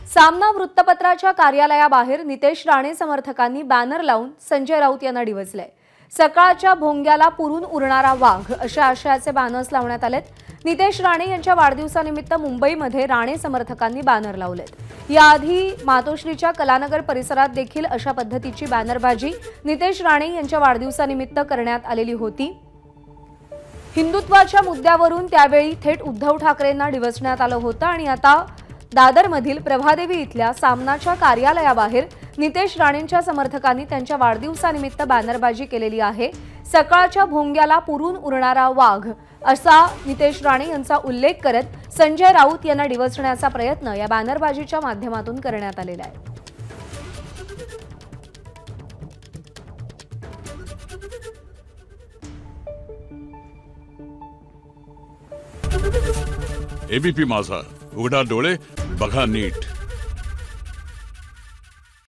सामना वृत्तपत्राच्या कार्यालयाबाहेर नितेश राणे समर्थकांनी बॅनर लावून संजय राऊत यांना डिवचले। सकाळच्या भोंग्याला पुरून उरणारा वाघ अशा आशयाचे बॅनर्स लावण्यात आलेत। नितेश राणे यांच्या वाढदिवसानिमित्त मुंबईमध्ये राणे समर्थकांनी बॅनर लावलेत। याआधी मातोश्रीच्या कलानगर परिसरात देखील अशा पद्धतीची बॅनरबाजी नितेश राणे यांच्या वाढदिवसानिमित्त करण्यात आलेली होती। हिंदुत्वाच्या मुद्द्यावरून त्यावेळी थेट उद्धव ठाकरेंना डिवचण्यात आलं होतं आणि आता दादरमधील प्रभादेवी इथल्या सामनाच्या कार्यालयाबाहेर नितेश राणेंच्या समर्थकांनी त्यांच्या वाढदिवसानिमित्त बॅनरबाजी केलेली आहे। सकाळच्या भोंग्याला पुरून उरणारा वाघ असा नितेश राणे यांचा उल्लेख करत संजय राऊत यांना डिवचण्याचा प्रयत्न या बॅनरबाजीच्या माध्यमातून करण्यात आलेला आहे। एबीपी माझा, उघडा डोळे बघा नीट।